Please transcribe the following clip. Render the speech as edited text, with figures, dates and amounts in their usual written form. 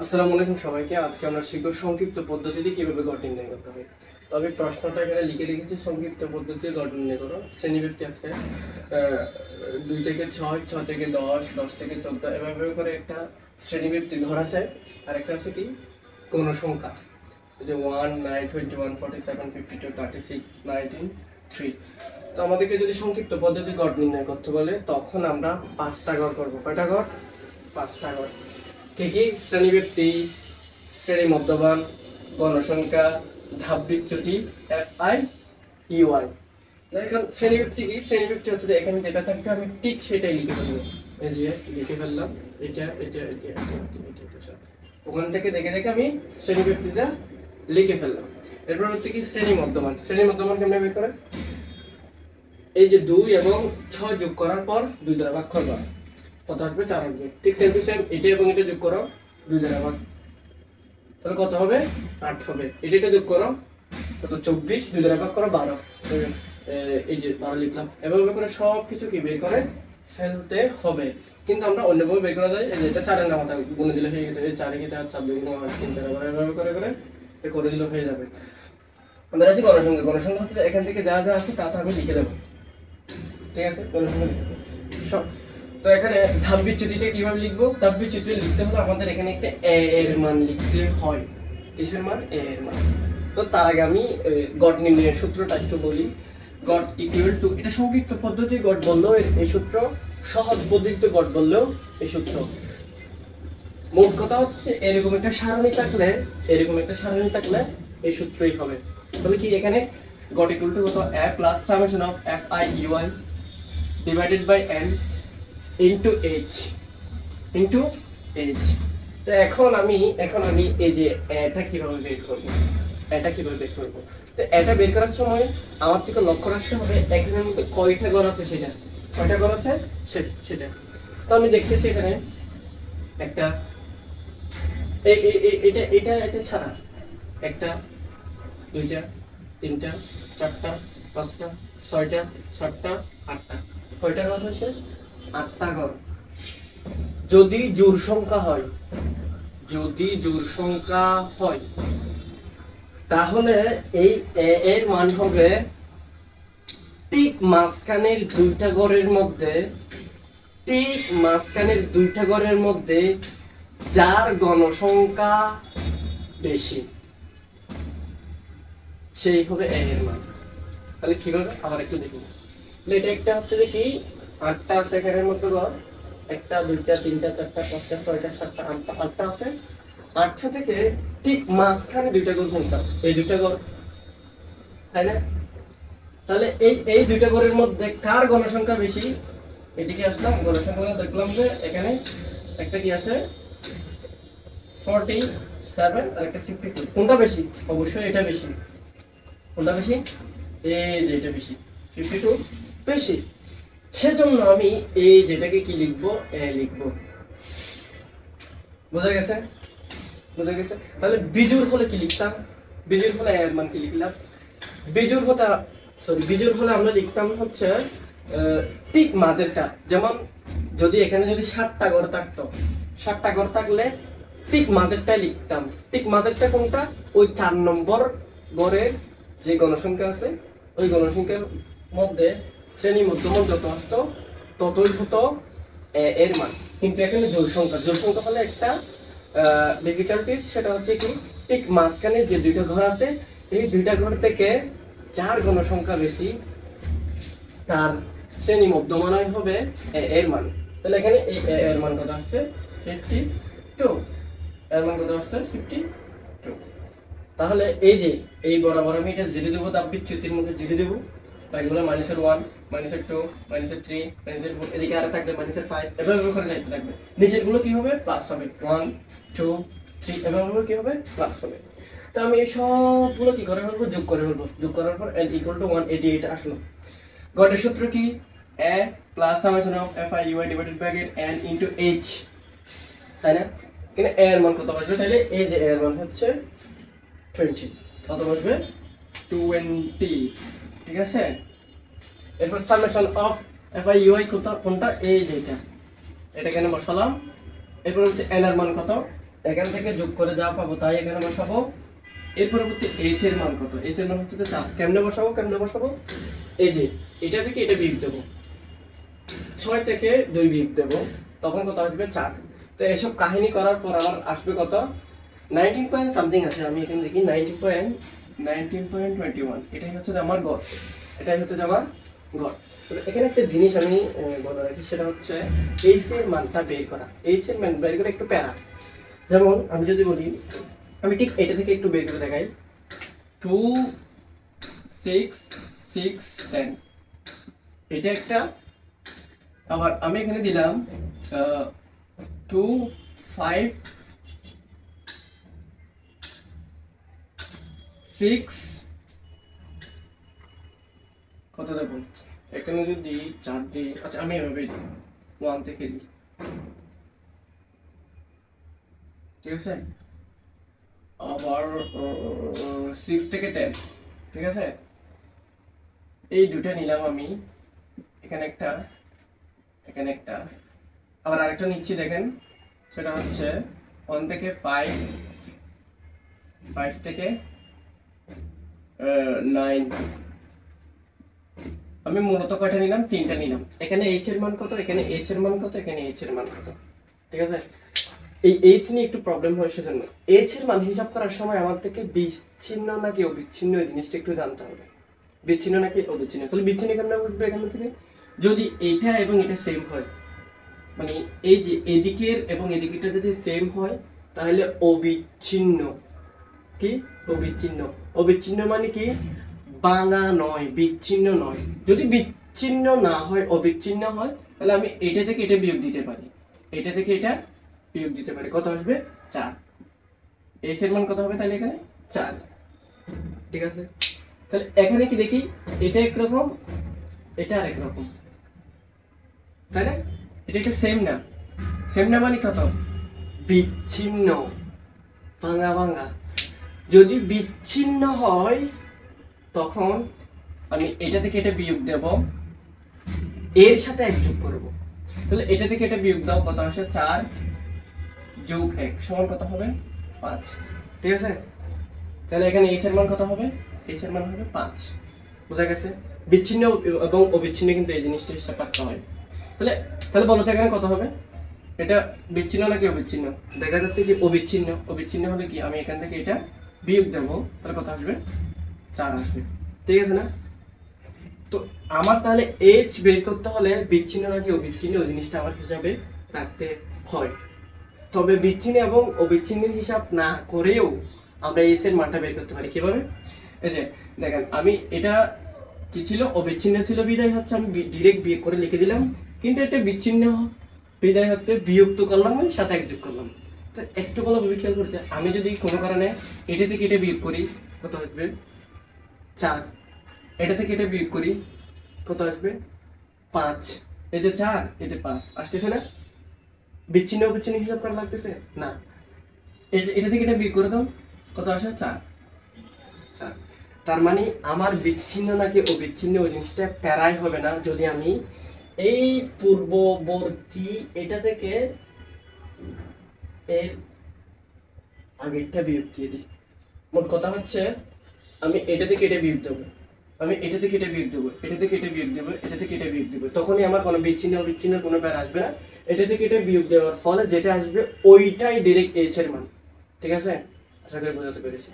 আসসালামু আলাইকুম সবাইকে। আজকে আমরা শিখব সংক্ষিপ্ত পদ্ধতিতে কিভাবে গড় নির্ণয় করতে হয়। তো আমি প্রশ্নটা এখানে লিখে রেখেছি, সংক্ষিপ্ত পদ্ধতিতে গড় নির্ণয় করো। শ্রেণীবৃত্তি আছে 2 থেকে 6, 6 থেকে 10, 10 থেকে 14, এভাবে করে একটা শ্রেণীবৃত্তির ঘর আছে। আর একটা আছে কি গণসংখ্যা, যে 1, 9, 21, 47, 52, 36, 19, 3। তো আমাদেরকে যদি সংক্ষিপ্ত পদ্ধতি গড় নির্ণয় করতে বলে তখন আমরা 5টা গড় করবো। কয়টা গড়? 5টা গড়। কি কি? শ্রেণীবৃত্তি, শ্রেণী মধ্যমান, গণসংখ্যা, ধাপ বিচ্যুতি, FI, EY। এখন শ্রেণীবৃত্তি কি? শ্রেণীবৃত্তি হচ্ছে এখানে যেটা থাকবে আমি ঠিক সেটাই লিখে ফেলবো। এই যে লিখে ফেললাম, এটা এটা এটা এটা, ওখান থেকে দেখে দেখে আমি শ্রেণীবৃত্তিটা লিখে ফেললাম। এরপর হচ্ছে কি শ্রেণী মধ্যমান। শ্রেণী মধ্যমান কেমনে বের করে? এই যে 2 এবং 6 যোগ করার পর 2 দ্বারা ভাগ করবা, কত আসবে? 4 আসবে। ঠিক সেম টু সেম এটা এবং এটা যোগ করো, 2 দ্বারা ভাগ, তাহলে কত হবে? 8 হবে। এটা যোগ করো, কত? 24, 2 দ্বারা ভাগ করো 12। এই যে 12 লিখলাম। এভাবে করে সব কিছু কি বের করে ফেলতে হবে। কিন্তু আমরা অন্যভাবে বের করা যায়, এই যে এটা 4 এর মাথা গুণে দিলে হয়ে গেছে। এই 4 কে 4, 4 2 গুণ 8, 3 4, এভাবে করে করে করে দিলে হয়ে যাবে। আমাদের আছে গণসংখ্যা। গণসংখ্যা হচ্ছে এখান থেকে যা যা আছে তা আমি লিখে দেবো। ঠিক আছে, গণসংখ্যা লিখে দেবো সব। তো এখানে ধাপ বিচ্যুতিটা কিভাবে লিখবো? ধাপ বিচ্যুতি লিখতে হলে আমাদের এখানে একটা a এর মান লিখতে হয়। কিসের মান? a এর মান। তো তার আগে আমি গড় নির্ণয়ের সূত্রটা একটু বলি। গড় ইকুয়াল টু, এটা সংক্ষিপ্ত পদ্ধতি গড় বললেও এই সূত্র, সহজ পদ্ধতিতে গড় বললেও এই সূত্র। মোট কথা হচ্ছে এরকম একটা সারণী থাকলে এই সূত্রই হবে। তাহলে কি এখানে গড় ইকুয়াল টু কত? a plus summation of FI, EY divided by n into h। তো এখন আমি এই যে এটা কিভাবে বের করব? তো এটা বের করার সময় আমার থেকে লক্ষ্য রাখতে হবে এখানের মধ্যে কয়টা ঘর আছে সেটা। কয়টা ঘর আছে সেটা। তো আমি দেখতেছি এখানে একটা এটা ছাড়া একটা, দুইটা, তিনটা, চারটা, পাঁচটা, ছয়টা, সাতটা, আটটা। কয়টা ঘর হয়েছে? 8টা ঘর। যদি জোড় সংখ্যা হয় তাহলে এই এর মান হবে ঠিক মাঝখানের দুইটা ঘরের মধ্যে যার গণসংখ্যা বেশি সেই হবে এর মান। তাহলে কিভাবে আবার একটু দেখি। এটা একটা হচ্ছে যে কি 8টা আছে এখানের মধ্যে ঘর, 1, 2, 3, 4, 5, 6, 7, 8টা আছে। 8টা থেকে ঠিক মাঝখানে 2টা ঘর কোনটা? এই 2টা ঘর, তাই না? তাহলে এই 2টা ঘরের মধ্যে কার গণসংখ্যা বেশি? এদিকে আসলাম, গণসংখ্যা দেখলাম যে এখানে একটা কি আছে 47 আর একটা 52। কোনটা বেশি? অবশ্যই এটা বেশি। কোনটা বেশি? এই যে এটা বেশি, 52 বেশি। সেজন্য আমি এই যেটাকে কি লিখবো? এ লিখবো। বোঝা গেছে? তাহলে বিজোড় হলে কি লিখতাম? বিজোড় হলে এর মান কি লিখলাম? বিজোড় হলে আমরা লিখতাম হচ্ছে ঠিক মাঝেরটা। যেমন যদি এখানে 7টা ঘর থাকতো, 7টা ঘর থাকলে ঠিক মাঝেরটাই লিখতাম। ঠিক মাঝেরটা কোনটা? ওই 4 নম্বর ঘরের যে গণসংখ্যা আছে ওই গণসংখ্যার মধ্যে শ্রেণী মধ্যমান যত আসতো ততই হতো এর মান। কিন্তু এখানে জোড় সংখ্যা হলে একটা ডিফিকাল্টিস, সেটা হচ্ছে কি ঠিক মাঝখানে যে 2টা ঘর আছে এই 2টা ঘর থেকে যার গণসংখ্যা বেশি তার শ্রেণী মধ্যমানই হবে এর মান। তাহলে এখানে এই এর মান কত আসছে? 52। এর মান কত আসছে? 52। তাহলে এই যে এই বরাবর আমি এটা 0 দেবো, তাপ বিচ্যুতির মধ্যে 0 দেবো। এগুলো -1, -2, -3, -4, এদিকে আরে থাকবে -5, এভাবে করে যাইতে থাকবে। নিচের গুলো কি হবে? প্লাস হবে। 1, 2, 3, এভাবে কি হবে? প্লাস হবে। তো আমি এই সবগুলো কি করে ফেলবো? যোগ করে ফেলবো। যোগ করার পর n = 188 আসলো। গড়ের সূত্র কি? a plus summation of FI, EY divided by n into h, তাই না? এখানে a এর মান কত আসবে? তাহলে এই যে a এর মান হচ্ছে 20। কত আসবে? 20। ঠিক আছে। এরপর সামেশন অফ FI, EY কোনটা? এই যে এটা কেন বসালাম। এরপর n এর মান কত? এখান থেকে যোগ করে যা পাবো তাই এখানে বসাবো। এর পরবর্তী এইচ এর মান কত? এইচ এর মান হচ্ছে 4। কেমনে বসাবো? এই যে এটা থেকে এটা বিয়োগ দেবো, 6 থেকে 2 বিয়োগ দেবো, তখন কত আসবে? 4। তো এসব কাহিনী করার পর আমার আসবে কত? 19 পয়েন্ট সামথিং আছে। আমি এখানে দেখি 19.21। এটাই হচ্ছে আমার গড়, এটাই হচ্ছে আমার গড়। তো এখানে একটা জিনিস আমি বলে রাখি, সেটা হচ্ছে এইচ এর মানটা বের করা। এইচ এর মান বের করে একটু প্যারা। যেমন আমি যদি বলি, আমি ঠিক এটা থেকে একটু বের করে দেখাই, 2 6 6 10, এটা একটা। আবার আমি এখানে দিলাম 2 5 6, কত দেবো এখানে যদি 4 দিই, আচ্ছা আমি এভাবেই দিই, 1 থেকে দিই, ঠিক আছে। আবার 6 থেকে 10, ঠিক আছে। এই দুটা নিলাম আমি, এখানে একটা, এখানে একটা, আবার আরেকটা নিচ্ছি দেখেন, সেটা হচ্ছে 1 থেকে 5, 5 থেকে 9। আমি মূলত কয়টা নিলাম? 3টা নিলাম। এখানে এইচ এর মান কত, এখানে এইচ এর মান কত, এখানে এইচ এর মান কত, ঠিক আছে। এই এইচ নিয়ে একটু প্রবলেম হয়, সেজন্য এইচ এর মান হিসাব করার সময় আমার থেকে বিচ্ছিন্ন নাকি অবিচ্ছিন্ন এই জিনিসটা একটু জানতে হবে। বিচ্ছিন্ন নাকি অবিচ্ছিন্ন, তাহলে বিচ্ছিন্ন কেমন বুঝবে? এখান থেকে যদি এটা এবং এটা সেম হয়, মানে এই যে এদিকের এবং এদিকেরটা যদি সেম হয়, তাহলে অবিচ্ছিন্ন। কি অবিচ্ছিন্ন? অবিচ্ছিন্ন মানে কি? বাঙা নয়, বিচ্ছিন্ন নয়। যদি বিচ্ছিন্ন না হয়, অবিচ্ছিন্ন হয়, তাহলে আমি এটা থেকে এটা বিয়োগ দিতে পারি, এটা থেকে এটা বিয়োগ দিতে পারি। কত আসবে? 4। এই এর মান কত হবে তাহলে? এখানে 4, ঠিক আছে। তাহলে এখানে কি দেখি, এটা একরকম, এটা আরেক রকম, তাই না? এটা একটা সেম না। সেম না মানে কত? বিচ্ছিন্ন, ভাঙা ভাঙা। যদি বিচ্ছিন্ন হয়, তখন আমি এটা থেকে এটা বিয়োগ দেব, এর সাথে 1 যোগ করব। তাহলে এটা থেকে এটা বিয়োগ দাও, কত আসে? 4 যোগ 1 সমান কত হবে? 5, ঠিক আছে। তাহলে এখানে এইচ এর মান কত হবে? এইচ এর মান হবে 5। বোঝা গেছে? বিচ্ছিন্ন এবং অবিচ্ছিন্ন কিন্তু এই জিনিসটা হিসাব রাখতে হয়। তাহলে তাহলে বলো তো এখানে কত হবে? এটা বিচ্ছিন্ন নাকি অবিচ্ছিন্ন? দেখা যাচ্ছে যে অবিচ্ছিন্ন। অবিচ্ছিন্ন হলে কি, আমি এখান থেকে এটা বিয়োগ দেব, তাহলে কত আসবে? 4 আসবে, ঠিক আছে না? তো আমার তাহলে এইচ বের করতে হলে বিচ্ছিন্ন নাকি অবিচ্ছিন্ন ওই জিনিসটা আমার হিসাবে রাখতে হয়। তবে বিচ্ছিন্ন এবং অবিচ্ছিন্ন হিসাব না করেও আমরা এইচ এর মানটা বের করতে পারি। কিভাবে? এই যে দেখেন, আমি এটা কি ছিল? অবিচ্ছিন্ন ছিল বিদায় হচ্ছে আমি ডিরেক্ট বিয়োগ করে লিখে দিলাম, কিন্তু এটা বিচ্ছিন্ন বিদায় হচ্ছে বিয়োগ তো করলাম, আমি সাথে 1 যোগ করলাম। তো একটু বলা খেয়াল করতে, আমি যদি কোনো কারণে এটা থেকে এটা বিয়োগ করি, কত আসবে? 4। এটা থেকে এটা বিয়োগ করি, কত আসবে? 5। এই যে 4, এই যে 5 আসতেছে না? বিচ্ছিন্ন অবিচ্ছিন্ন হিসাব করা লাগতেছে না। এটা থেকে এটা বিয়োগ করে দাও, কত আসে? 4। তার মানে আমার বিচ্ছিন্ন নাকি অবিচ্ছিন্ন ওই জিনিসটা প্যারাই হবে না, যদি আমি এই পূর্ববর্তী এটা থেকে এর আগেরটা বিয়োগ দিয়ে দিই। মোট কথা হচ্ছে, আমি এটা থেকে এটা বিয়োগ দেবো, আমি এটা থেকে এটা বিয়োগ দেবো, এটা থেকে এটা বিয়োগ দেবো, এটা থেকে এটা বিয়োগ দেবো, তখনই আমার কোনো বিচ্ছিন্ন অবিচ্ছিন্ন কোনো প্যারা আসবে না। এটা থেকে এটা বিয়োগ দেওয়ার ফলে যেটা আসবে ওইটাই ডাইরেক্ট এইচ এর মান, ঠিক আছে। আশা করি বোঝাতে পেরেছি।